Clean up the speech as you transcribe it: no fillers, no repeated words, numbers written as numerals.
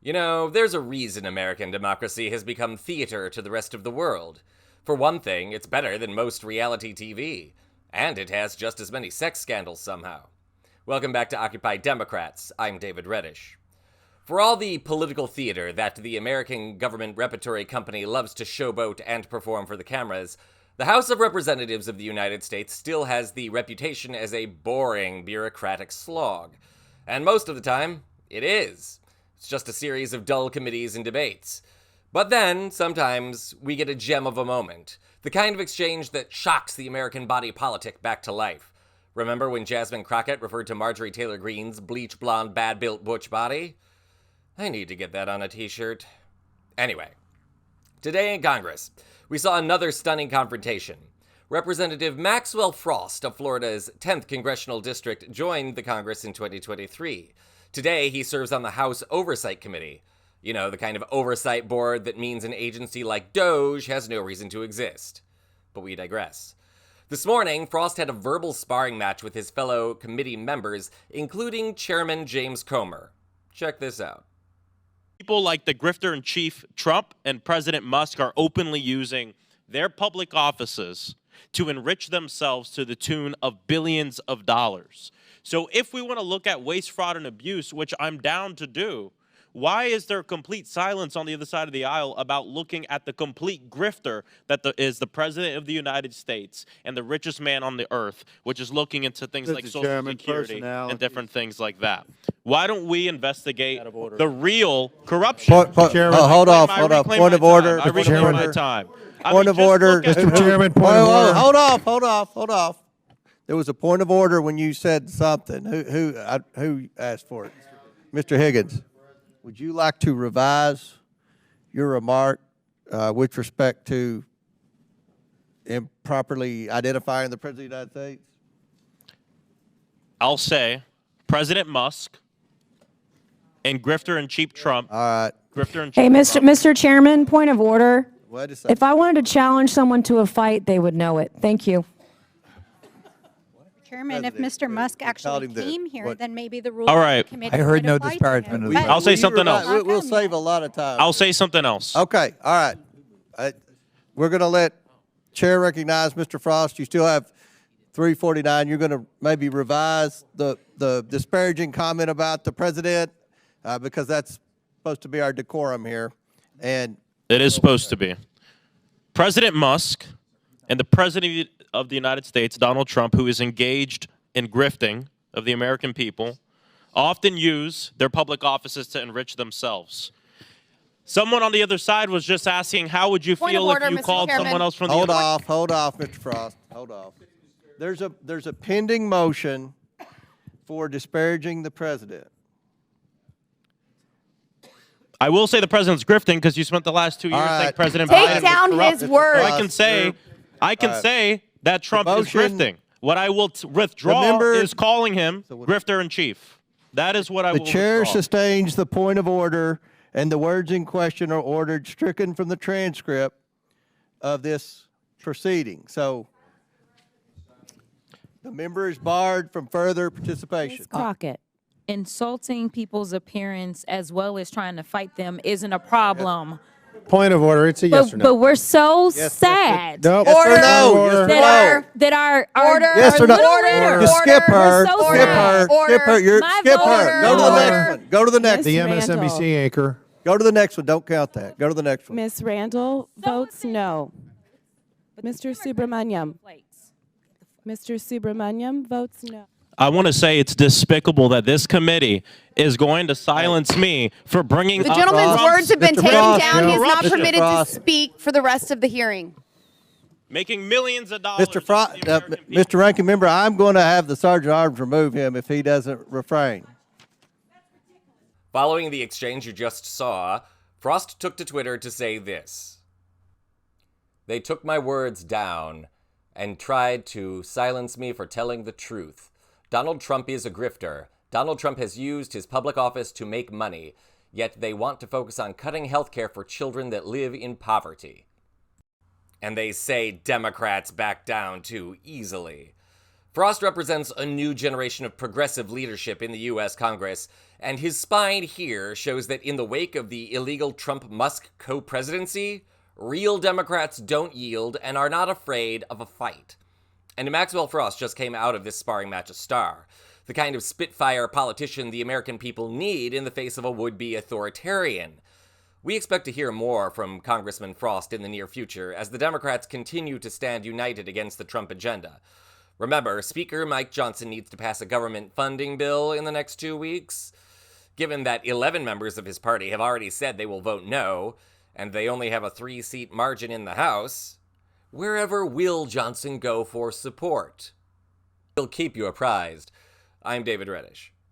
You know, there's a reason American democracy has become theater to the rest of the world. For one thing, it's better than most reality TV. And it has just as many sex scandals somehow. Welcome back to Occupy Democrats. I'm David Reddish. For all the political theater that the American government repertory company loves to showboat and perform for the cameras, the House of Representatives of the United States still has the reputation as a boring bureaucratic slog. And most of the time, it is. It's just a series of dull committees and debates. But then, sometimes, we get a gem of a moment. The kind of exchange that shocks the American body politic back to life. Remember when Jasmine Crockett referred to Marjorie Taylor Greene's bleach blonde, bad-built butch body? I need to get that on a t-shirt. Anyway, today in Congress, we saw another stunning confrontation. Representative Maxwell Frost of Florida's 10th Congressional District joined the Congress in 2023. Today, he serves on the House Oversight Committee. You know, the kind of oversight board that means an agency like DOJ has no reason to exist. But we digress. This morning, Frost had a verbal sparring match with his fellow committee members, including Chairman James Comer. Check this out. People like the grifter-in-chief Trump and President Musk are openly using their public offices to enrich themselves to the tune of billions of dollars. So if we want to look at waste, fraud, and abuse, which I'm down to do, why is there complete silence on the other side of the aisle about looking at the complete grifter that is the President of the United States and the richest man on the earth, which is looking into things like Social Security and different things like that? Why don't we investigate the real corruption? Hold off. Point of order. I reclaim my time. Point of order. Mr. Chairman, point of order. Hold off. There was a point of order when you said something. Who asked for it? Mr. Higgins, would you like to revise your remark with respect to improperly identifying the President of the United States? I'll say President Musk and grifter-in-chief Trump. All right. Grifter-in-chief Hey, Mr. Chairman, point of order. Wait a second. If I wanted to challenge someone to a fight, they would know it. Thank you. Chairman, if Mr. Musk actually came here, then maybe the rules committee I heard would no apply to disparagement him. of the But- I'll say something else. We'll save a lot of time. I'll say something else. Okay, all right. We're going to let Chair recognize Mr. Frost. You still have 349. You're going to maybe revise the disparaging comment about the president because that's supposed to be our decorum here. And It is supposed to be. President Musk and the President of the United States, Donald Trump, who is engaged in grifting of the American people, often use their public offices to enrich themselves. Someone on the other side was just asking, how would you feel if you called someone else from the hold off, Mr. Frost. Hold off. There's a pending motion for disparaging the president. I will say the president's grifting because you spent the last 2 years saying President Biden Take down was corrupt. his words. So I can say that Trump is grifting. What I will withdraw is calling him grifter-in-chief. That is what I will The chair withdraw. sustains the point of order, and the words in question are ordered stricken from the transcript of this proceeding. So the member is barred from further participation. Ms. Crockett. Insulting people's appearance as well as trying to fight them isn't a problem. Point of order. It's a yes or no. But we're so sad No. Yes or no? that our Yes or no? little leader. Just skip her. We're so Skip her. sad. Skip her. My Skip vote. her. Go to the next one. Go to the next The one. MSNBC anchor. Go to the next one. Don't count that. Go to the next one. Ms. Randall votes no. Mr. Subramaniam. Mr. Subramaniam votes no. I want to say it's despicable that this committee is going to silence me for bringing The up gentleman's Trump's words have been Mr. taken Frost, down. He is not Mr. permitted to Frost. speak for the rest of the hearing. making millions of dollars. Mr. Mr. Ranking Member, I'm going to have the Sergeant at Arms remove him if he doesn't refrain. Following the exchange you just saw, Frost took to Twitter to say this. They took my words down and tried to silence me for telling the truth. Donald Trump is a grifter. Donald Trump has used his public office to make money, yet they want to focus on cutting health care for children that live in poverty. And they say Democrats back down too easily. Frost represents a new generation of progressive leadership in the U.S. Congress, and his spine here shows that in the wake of the illegal Trump-Musk co-presidency, real Democrats don't yield and are not afraid of a fight. And Maxwell Frost just came out of this sparring match a star, the kind of spitfire politician the American people need in the face of a would-be authoritarian. We expect to hear more from Congressman Frost in the near future as the Democrats continue to stand united against the Trump agenda. Remember, Speaker Mike Johnson needs to pass a government funding bill in the next 2 weeks. Given that 11 members of his party have already said they will vote no, and they only have a 3-seat margin in the House, wherever will Johnson go for support? We'll keep you apprised. I'm David Reddish.